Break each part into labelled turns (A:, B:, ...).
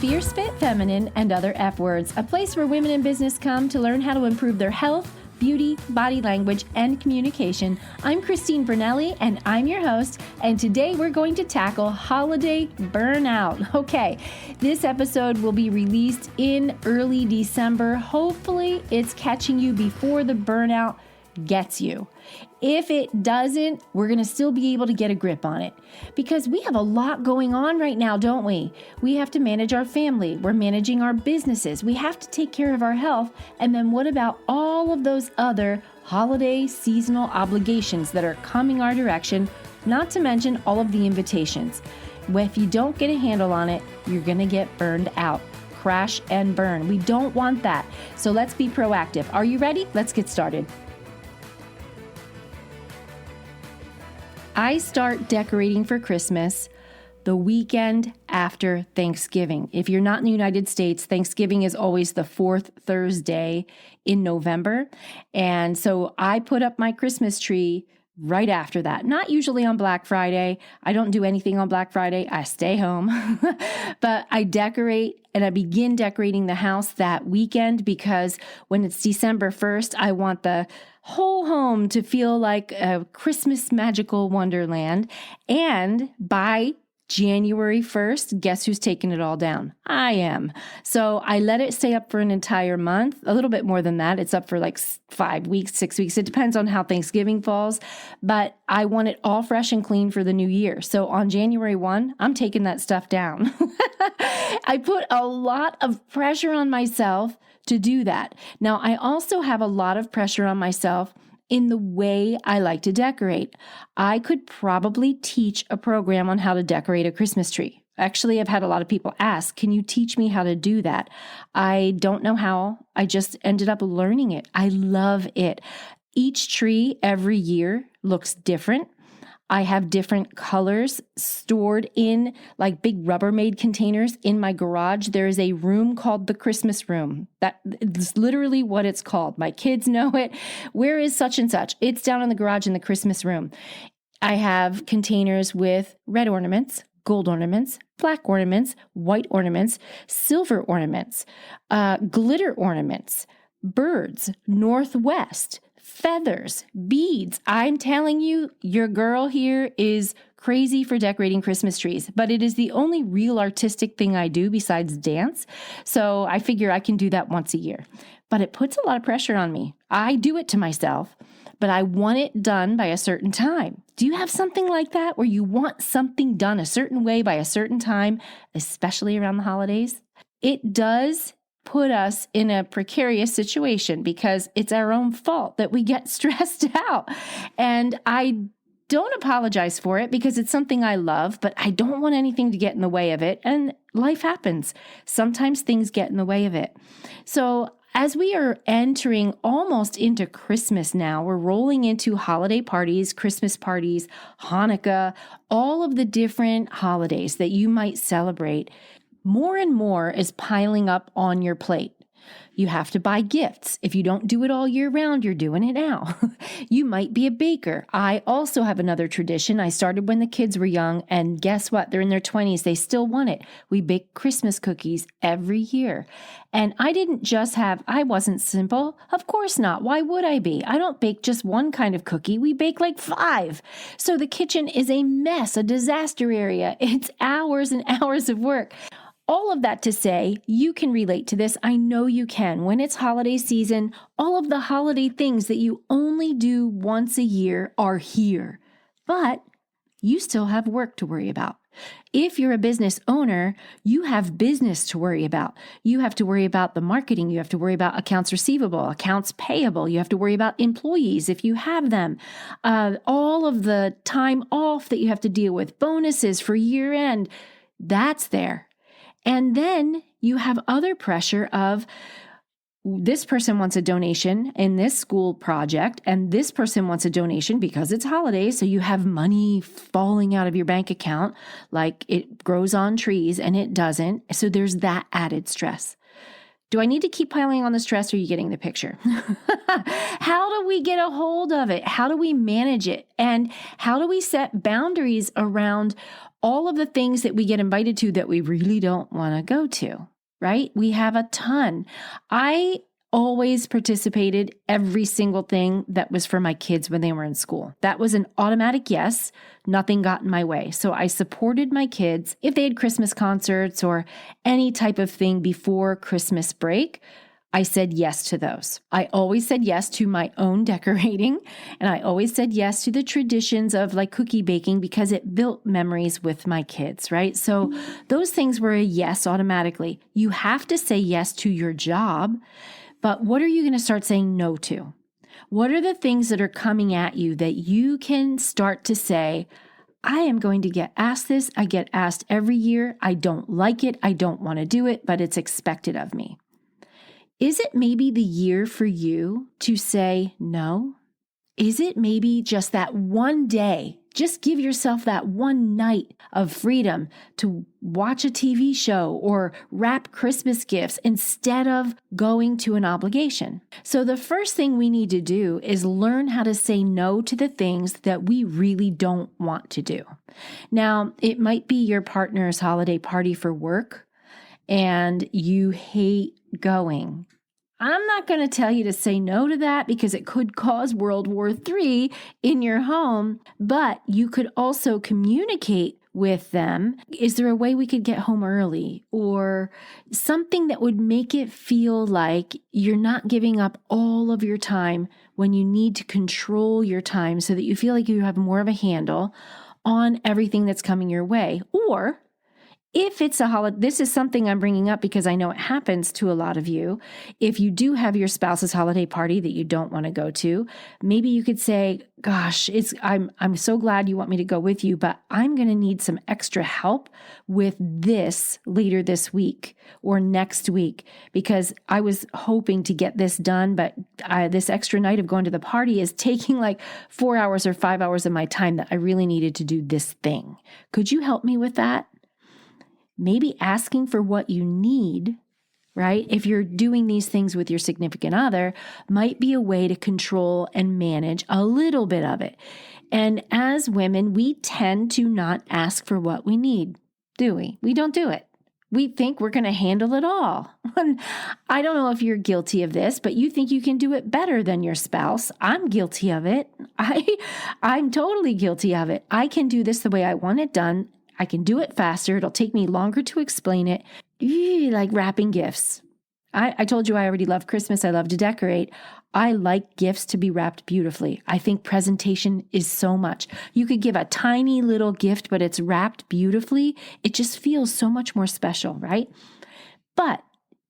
A: Fierce Fit Feminine and Other F Words, a place where women in business come to learn how to improve their health, beauty, body language, and communication. I'm Christine Brunelli, and I'm your host, and today we're going to tackle holiday burnout. Okay, this episode will be released in early December. Hopefully, it's catching you before the burnout gets you. If it doesn't, we're going to still be able to get a grip on it because we have a lot going on right now, don't we? We have to manage our family. We're managing our businesses. We have to take care of our health. And then what about all of those other holiday seasonal obligations that are coming our direction, not to mention all of the invitations? If you don't get a handle on it, you're going to get burned out. Crash and burn. We don't want that. So let's be proactive. Are you ready? Let's get started. I start decorating for Christmas the weekend after Thanksgiving. If you're not in the United States, Thanksgiving is always the fourth Thursday in November. And so I put up my Christmas tree right after that. Not usually on Black Friday. I don't do anything on Black Friday. I stay home. But I decorate and I begin decorating the house that weekend because when it's December 1st, I want the whole home to feel like a Christmas magical wonderland. And by January 1st, guess who's taking it all down? I am. So I let it stay up for an entire month, a little bit more than that. It's up for like 5 weeks, 6 weeks. It depends on how Thanksgiving falls, but I want it all fresh and clean for the new year. So on January 1, I'm taking that stuff down. I put a lot of pressure on myself to do that. Now, I also have a lot of pressure on myself in the way I like to decorate. I could probably teach a program on how to decorate a Christmas tree. Actually, I've had a lot of people ask, can you teach me how to do that? I don't know how. I just ended up learning it. I love it. Each tree every year looks different. I have different colors stored in like big Rubbermaid containers in my garage. There is a room called the Christmas room. That is literally what it's called. My kids know it. Where is such and such? It's down in the garage in the Christmas room. I have containers with red ornaments, gold ornaments, black ornaments, white ornaments, silver ornaments, glitter ornaments, birds, northwest, feathers, beads. I'm telling you, your girl here is crazy for decorating Christmas trees, but it is the only real artistic thing I do besides dance. So I figure I can do that once a year, but it puts a lot of pressure on me. I do it to myself, but I want it done by a certain time. Do you have something like that where you want something done a certain way by a certain time, especially around the holidays? It does put us in a precarious situation because it's our own fault that we get stressed out. And I don't apologize for it because it's something I love, but I don't want anything to get in the way of it. And life happens. Sometimes things get in the way of it. So as we are entering almost into Christmas now, we're rolling into holiday parties, Christmas parties, Hanukkah, all of the different holidays that you might celebrate. More and more is piling up on your plate. You have to buy gifts. If you don't do it all year round, you're doing it now. You might be a baker. I also have another tradition. I started when the kids were young, and guess what? They're in their 20s. They still want it. We bake Christmas cookies every year. And I wasn't simple. Of course not. Why would I be? I don't bake just one kind of cookie. We bake like 5. So the kitchen is a mess, a disaster area. It's hours and hours of work. All of that to say, you can relate to this. I know you can. When it's holiday season, all of the holiday things that you only do once a year are here. But you still have work to worry about. If you're a business owner, you have business to worry about. You have to worry about the marketing. You have to worry about accounts receivable, accounts payable. You have to worry about employees if you have them. All of the time off that you have to deal with, bonuses for year end, that's there. And then you have other pressure of this person wants a donation in this school project, and this person wants a donation because it's holidays. So you have money falling out of your bank account like it grows on trees and it doesn't. So there's that added stress. Do I need to keep piling on the stress? Or are you getting the picture? How do we get a hold of it? How do we manage it? And how do we set boundaries around all of the things that we get invited to that we really don't want to go to, right? We have a ton. I always participated every single thing that was for my kids when they were in school. That was an automatic yes. Nothing got in my way. So I supported my kids. If they had Christmas concerts or any type of thing before Christmas break, I said yes to those. I always said yes to my own decorating. And I always said yes to the traditions of like cookie baking because it built memories with my kids, right? So those things were a yes automatically. You have to say yes to your job. But what are you going to start saying no to? What are the things that are coming at you that you can start to say, I am going to get asked this. I get asked every year. I don't like it. I don't want to do it, but it's expected of me. Is it maybe the year for you to say no? Is it maybe just that one day? Just give yourself that one night of freedom to watch a TV show or wrap Christmas gifts instead of going to an obligation. So the first thing we need to do is learn how to say no to the things that we really don't want to do. Now, it might be your partner's holiday party for work and you hate going. I'm not going to tell you to say no to that because it could cause World War III in your home, but you could also communicate with them. Is there a way we could get home early or something that would make it feel like you're not giving up all of your time when you need to control your time so that you feel like you have more of a handle on everything that's coming your way? Or if it's a holiday, this is something I'm bringing up because I know it happens to a lot of you. If you do have your spouse's holiday party that you don't want to go to, maybe you could say, gosh, I'm so glad you want me to go with you, but I'm going to need some extra help with this later this week or next week because I was hoping to get this done, but this extra night of going to the party is taking like 4 hours or 5 hours of my time that I really needed to do this thing. Could you help me with that? Maybe asking for what you need, right? If you're doing these things with your significant other, might be a way to control and manage a little bit of it. And as women, we tend to not ask for what we need, do we? We don't do it. We think we're going to handle it all. I don't know if you're guilty of this, but you think you can do it better than your spouse. I'm guilty of it. I'm totally guilty of it. I can do this the way I want it done. I can do it faster. It'll take me longer to explain it. Like wrapping gifts. I told you I already love Christmas. I love to decorate. I like gifts to be wrapped beautifully. I think presentation is so much. You could give a tiny little gift, but it's wrapped beautifully. It just feels so much more special, right? But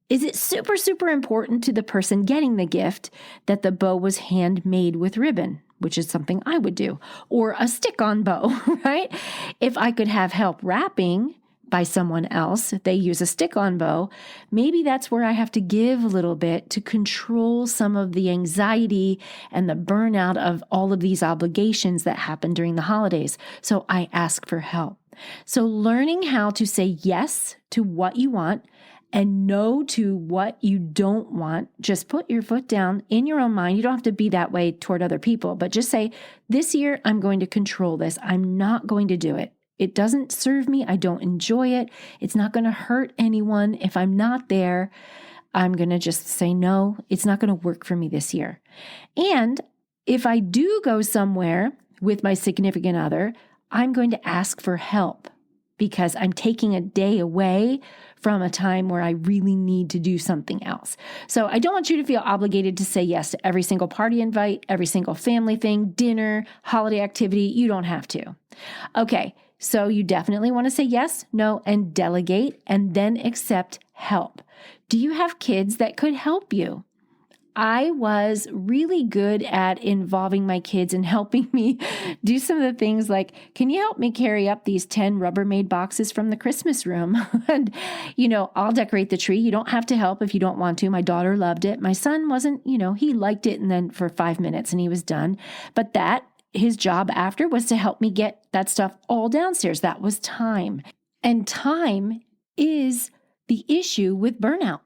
A: is it super, super important to the person getting the gift that the bow was handmade with ribbon? Which is something I would do, or a stick-on bow, right? If I could have help wrapping by someone else, if they use a stick-on bow, maybe that's where I have to give a little bit to control some of the anxiety and the burnout of all of these obligations that happen during the holidays. So I ask for help. So learning how to say yes to what you want and no to what you don't want. Just put your foot down in your own mind. You don't have to be that way toward other people, but just say, this year, I'm going to control this. I'm not going to do it. It doesn't serve me. I don't enjoy it. It's not going to hurt anyone. If I'm not there, I'm going to just say, no, it's not going to work for me this year. And if I do go somewhere with my significant other, I'm going to ask for help because I'm taking a day away from a time where I really need to do something else. So I don't want you to feel obligated to say yes to every single party invite, every single family thing, dinner, holiday activity. You don't have to. Okay, so you definitely want to say yes, no, and delegate, and then accept help. Do you have kids that could help you? I was really good at involving my kids and helping me do some of the things like, can you help me carry up these 10 Rubbermaid boxes from the Christmas room? And, I'll decorate the tree. You don't have to help if you don't want to. My daughter loved it. My son wasn't, he liked it and then for 5 minutes and he was done. But his job after was to help me get that stuff all downstairs. That was time. And time is the issue with burnout.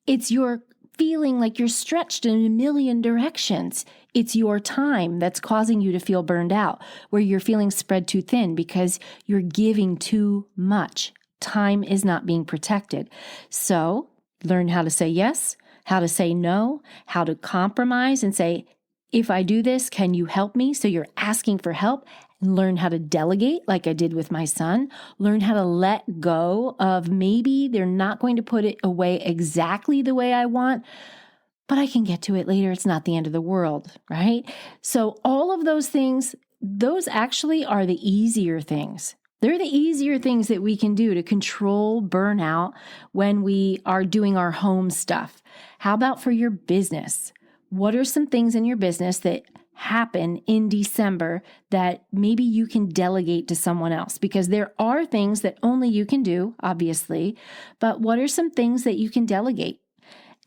A: It's your feeling like you're stretched in a million directions. It's your time that's causing you to feel burned out, where you're feeling spread too thin because you're giving too much. Time is not being protected. So learn how to say yes, how to say no, how to compromise and say, if I do this, can you help me? So you're asking for help. Learn how to delegate like I did with my son. Learn how to let go of maybe they're not going to put it away exactly the way I want, but I can get to it later. It's not the end of the world, right? So all of those things, those actually are the easier things. They're the easier things that we can do to control burnout when we are doing our home stuff. How about for your business? What are some things in your business that happen in December that maybe you can delegate to someone else? Because there are things that only you can do, obviously, but what are some things that you can delegate?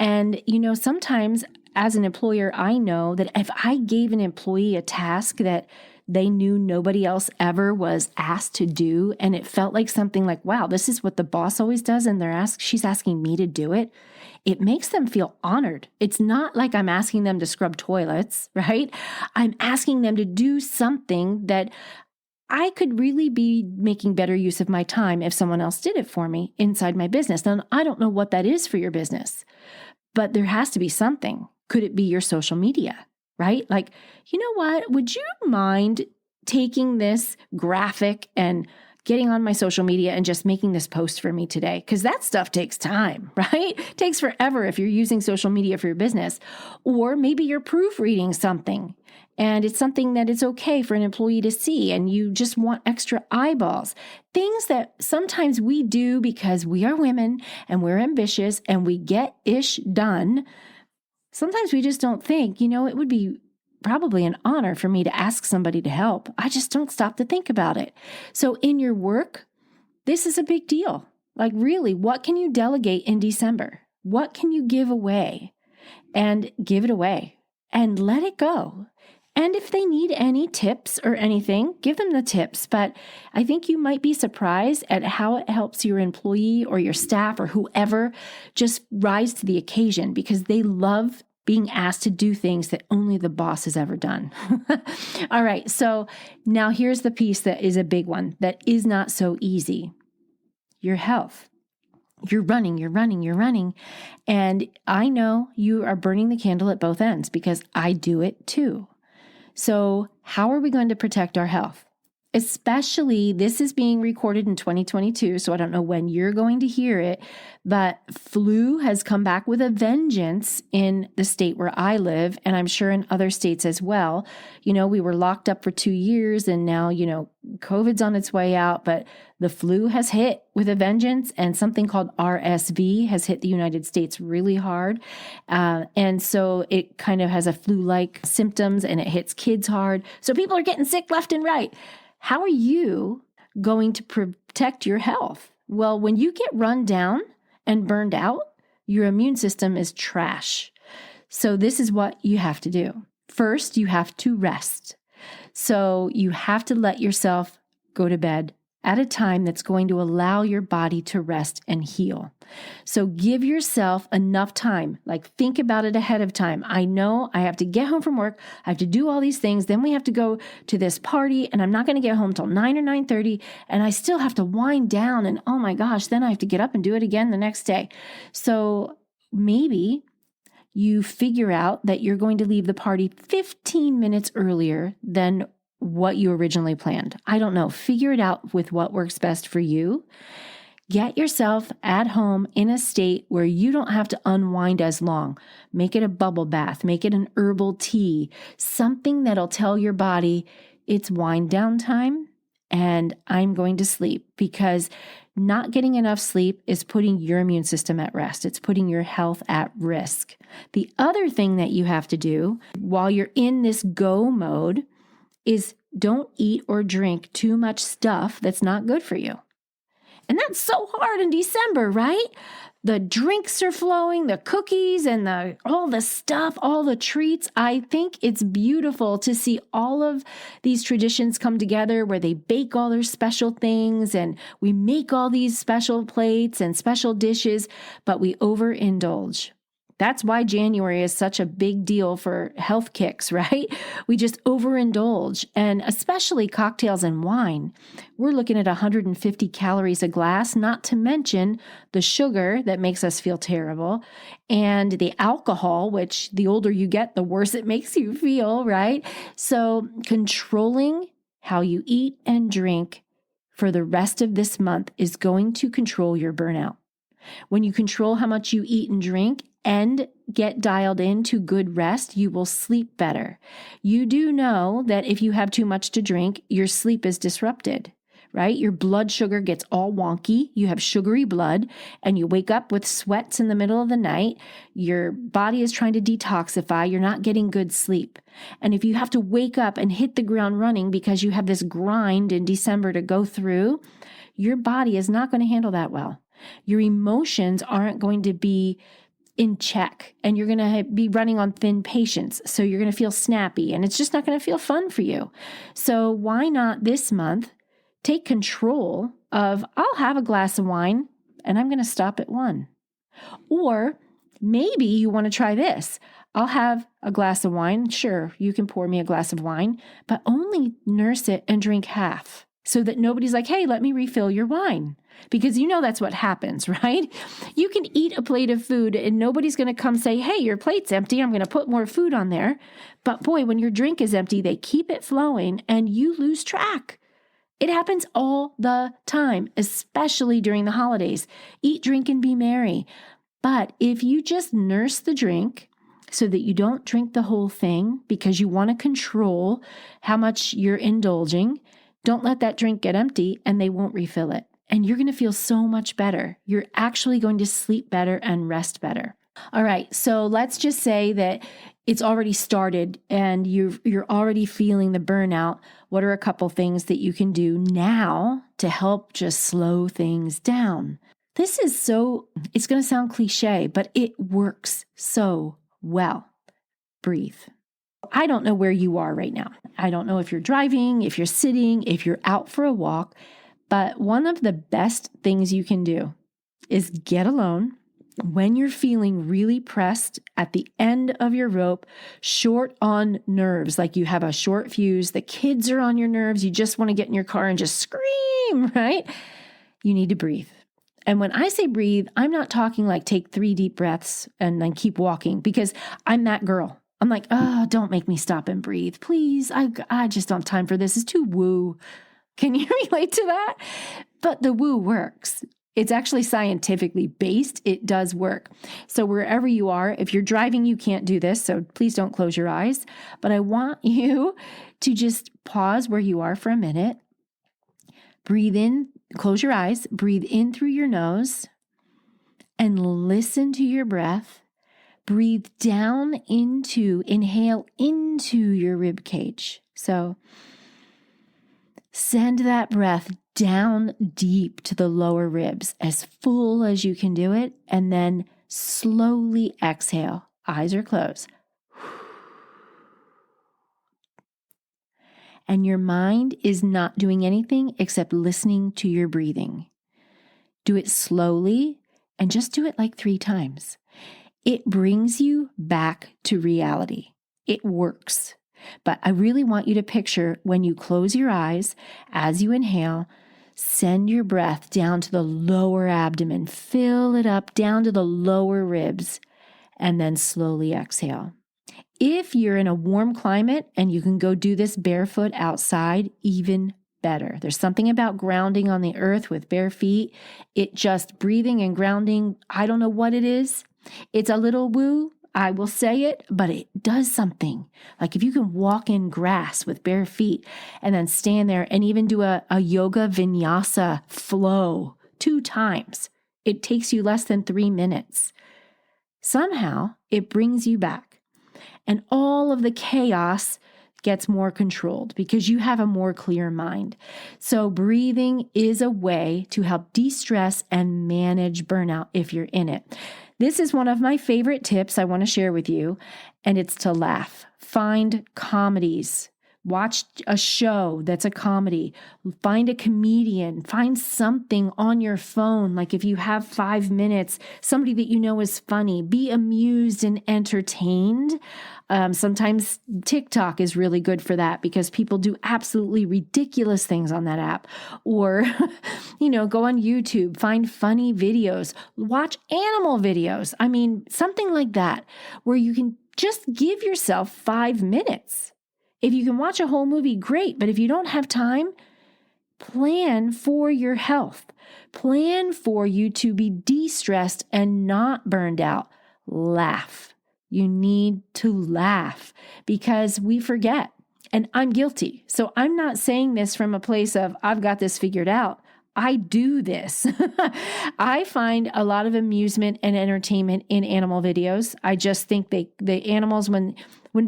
A: And, sometimes as an employer, I know that if I gave an employee a task that they knew nobody else ever was asked to do, and it felt like something like, wow, this is what the boss always does, and she's asking me to do it, it makes them feel honored. It's not like I'm asking them to scrub toilets, right? I'm asking them to do something that I could really be making better use of my time if someone else did it for me inside my business. Now, I don't know what that is for your business, but there has to be something. Could it be your social media, right? Like, you know what? Would you mind taking this graphic and getting on my social media and just making this post for me today? Because that stuff takes time, right? It takes forever if you're using social media for your business. Or maybe you're proofreading something and it's something that it's okay for an employee to see and you just want extra eyeballs. Things that sometimes we do because we are women and we're ambitious and we get ish done. Sometimes we just don't think, it would be probably an honor for me to ask somebody to help. I just don't stop to think about it. So in your work, this is a big deal. Like really, what can you delegate in December? What can you give away? And give it away and let it go. And if they need any tips or anything, give them the tips. But I think you might be surprised at how it helps your employee or your staff or whoever just rise to the occasion because they love being asked to do things that only the boss has ever done. All right. So now here's the piece that is a big one that is not so easy. Your health. You're running. And I know you are burning the candle at both ends because I do it too. So how are we going to protect our health? Especially, this is being recorded in 2022, so I don't know when you're going to hear it, but flu has come back with a vengeance in the state where I live, and I'm sure in other states as well. We were locked up for 2 years, and now, COVID's on its way out, but the flu has hit with a vengeance, and something called RSV has hit the United States really hard. And so it kind of has a flu-like symptoms, and it hits kids hard. So people are getting sick left and right. How are you going to protect your health? Well, when you get run down and burned out, your immune system is trash. So this is what you have to do. First, you have to rest. So you have to let yourself go to bed at a time that's going to allow your body to rest and heal. So give yourself enough time, like think about it ahead of time. I know I have to get home from work. I have to do all these things. Then we have to go to this party and I'm not going to get home till 9 or 9:30 and I still have to wind down and oh my gosh, then I have to get up and do it again the next day. So maybe you figure out that you're going to leave the party 15 minutes earlier than what you originally planned. I don't know. Figure it out with what works best for you. Get yourself at home in a state where you don't have to unwind as long. Make it a bubble bath. Make it an herbal tea. Something that'll tell your body it's wind down time and I'm going to sleep, because not getting enough sleep is putting your immune system at rest. It's putting your health at risk. The other thing that you have to do while you're in this go mode is don't eat or drink too much stuff that's not good for you. And that's so hard in December, right? The drinks are flowing, the cookies and all the stuff, all the treats. I think it's beautiful to see all of these traditions come together where they bake all their special things and we make all these special plates and special dishes, but we overindulge. That's why January is such a big deal for health kicks, right? We just overindulge, and especially cocktails and wine. We're looking at 150 calories a glass, not to mention the sugar that makes us feel terrible, and the alcohol, which the older you get, the worse it makes you feel, right? So controlling how you eat and drink for the rest of this month is going to control your burnout. When you control how much you eat and drink and get dialed into good rest, you will sleep better. You do know that if you have too much to drink, your sleep is disrupted, right? Your blood sugar gets all wonky. You have sugary blood and you wake up with sweats in the middle of the night. Your body is trying to detoxify. You're not getting good sleep. And if you have to wake up and hit the ground running because you have this grind in December to go through, your body is not going to handle that well. Your emotions aren't going to be in check and you're going to be running on thin patience. So you're going to feel snappy and it's just not going to feel fun for you. So why not this month take control of, I'll have a glass of wine and I'm going to stop at one. Or maybe you want to try this. I'll have a glass of wine. Sure, you can pour me a glass of wine, but only nurse it and drink half so that nobody's like, hey, let me refill your wine. Because you know that's what happens, right? You can eat a plate of food and nobody's going to come say, hey, your plate's empty. I'm going to put more food on there. But boy, when your drink is empty, they keep it flowing and you lose track. It happens all the time, especially during the holidays. Eat, drink, and be merry. But if you just nurse the drink so that you don't drink the whole thing because you want to control how much you're indulging, don't let that drink get empty and they won't refill it. And you're going to feel so much better. You're actually going to sleep better and rest better. All right, so let's just say that it's already started and you're already feeling the burnout. What are a couple things that you can do now to help just slow things down? It's going to sound cliche, but it works so well. Breathe. I don't know where you are right now. I don't know if you're driving, if you're sitting, if you're out for a walk. But one of the best things you can do is get alone when you're feeling really pressed at the end of your rope, short on nerves, like you have a short fuse, the kids are on your nerves, you just want to get in your car and just scream, right? You need to breathe. And when I say breathe, I'm not talking like take 3 deep breaths and then keep walking because I'm that girl. I'm like, oh, don't make me stop and breathe. Please, I just don't have time for this. It's too woo. Can you relate to that? But the woo works. It's actually scientifically based. It does work. So wherever you are, if you're driving, you can't do this. So please don't close your eyes. But I want you to just pause where you are for a minute. Breathe in, close your eyes, breathe in through your nose and listen to your breath. Breathe down inhale into your rib cage. So send that breath down deep to the lower ribs, as full as you can do it, and then slowly exhale. Eyes are closed. And your mind is not doing anything except listening to your breathing. Do it slowly and just do it like 3 times. It brings you back to reality. It works. But I really want you to picture when you close your eyes, as you inhale, send your breath down to the lower abdomen, fill it up down to the lower ribs, and then slowly exhale. If you're in a warm climate and you can go do this barefoot outside, even better. There's something about grounding on the earth with bare feet. It just breathing and grounding, I don't know what it is. It's a little woo. I will say it, but it does something. Like if you can walk in grass with bare feet and then stand there and even do a yoga vinyasa flow 2 times, it takes you less than 3 minutes. Somehow it brings you back. And all of the chaos gets more controlled because you have a more clear mind. So breathing is a way to help de-stress and manage burnout if you're in it. This is one of my favorite tips I want to share with you, and it's to laugh. Find comedies. Watch a show that's a comedy. Find a comedian. Find something on your phone. Like if you have 5 minutes, somebody that you know is funny. Be amused and entertained. Sometimes TikTok is really good for that because people do absolutely ridiculous things on that app. Or, go on YouTube, find funny videos, watch animal videos. I mean, something like that where you can just give yourself 5 minutes. If you can watch a whole movie, great. But if you don't have time, plan for your health. Plan for you to be de-stressed and not burned out. Laugh. You need to laugh because we forget. And I'm guilty. So I'm not saying this from a place of, I've got this figured out. I do this. I find a lot of amusement and entertainment in animal videos. I just think the animals, when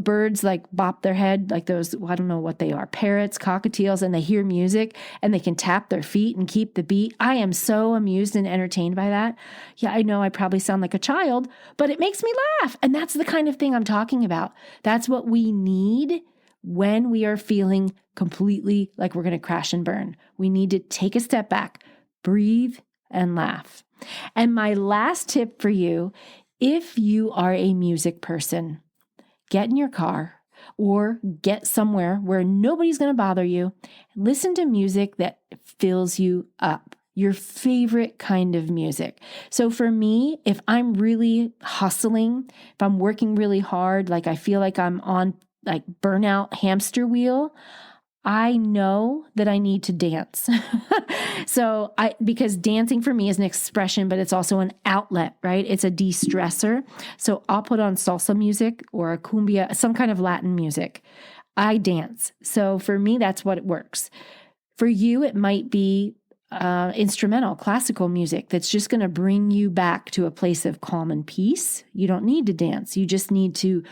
A: birds like bop their head, like those, I don't know what they are, parrots, cockatiels, and they hear music and they can tap their feet and keep the beat. I am so amused and entertained by that. Yeah, I know I probably sound like a child, but it makes me laugh. And that's the kind of thing I'm talking about. That's what we need when we are feeling completely like we're going to crash and burn. We need to take a step back, breathe, and laugh. And my last tip for you, if you are a music person, get in your car or get somewhere where nobody's going to bother you. Listen to music that fills you up, your favorite kind of music. So for me, if I'm really hustling, if I'm working really hard, like I feel like I'm on like burnout hamster wheel, I know that I need to dance. Because dancing for me is an expression, but it's also an outlet, right? It's a de-stressor. So I'll put on salsa music or a cumbia, some kind of Latin music. I dance. So for me, that's what it works. For you, it might be instrumental, classical music that's just going to bring you back to a place of calm and peace. You don't need to dance. You just need to,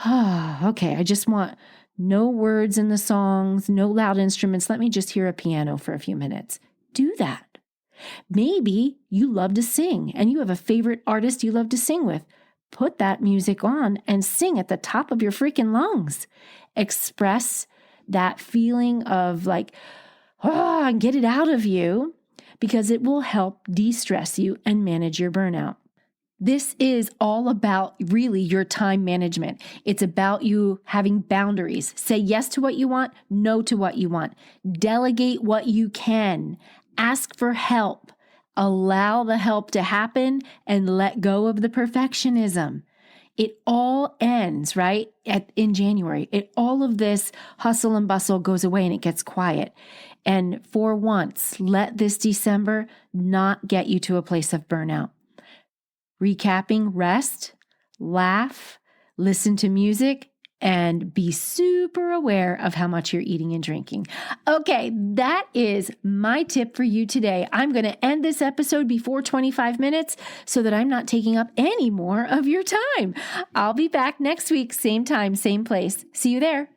A: okay, I just want no words in the songs, no loud instruments. Let me just hear a piano for a few minutes. Do that. Maybe you love to sing and you have a favorite artist you love to sing with. Put that music on and sing at the top of your freaking lungs. Express that feeling of like, and get it out of you because it will help de-stress you and manage your burnout. This is all about really your time management. It's about you having boundaries. Say yes to what you want, no to what you want. Delegate what you can. Ask for help. Allow the help to happen and let go of the perfectionism. It all ends, right, in January. All of this hustle and bustle goes away and it gets quiet. And for once, let this December not get you to a place of burnout. Recapping, rest, laugh, listen to music, and be super aware of how much you're eating and drinking. Okay, that is my tip for you today. I'm going to end this episode before 25 minutes so that I'm not taking up any more of your time. I'll be back next week, same time, same place. See you there.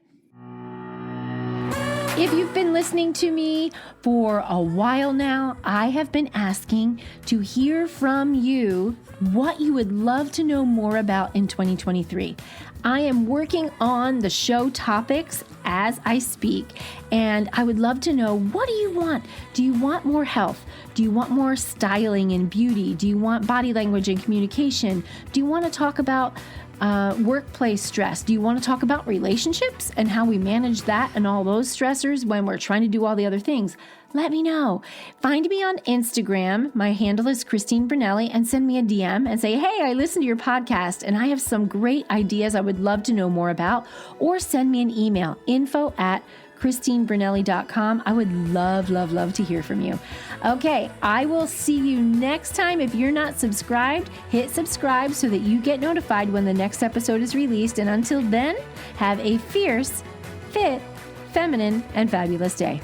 A: If you've been listening to me for a while now, I have been asking to hear from you what you would love to know more about in 2023. I am working on the show topics as I speak, and I would love to know, what do you want? Do you want more health? Do you want more styling and beauty? Do you want body language and communication? Do you want to talk about workplace stress? Do you want to talk about relationships and how we manage that and all those stressors when we're trying to do all the other things? Let me know. Find me on Instagram. My handle is Christine Brunelli, and send me a DM and say, hey, I listened to your podcast and I have some great ideas I would love to know more about. Or send me an email, info@christinebrunelli.com. I would love, love, love to hear from you. Okay, I will see you next time. If you're not subscribed, hit subscribe so that you get notified when the next episode is released. And until then, have a fierce, fit, feminine, and fabulous day.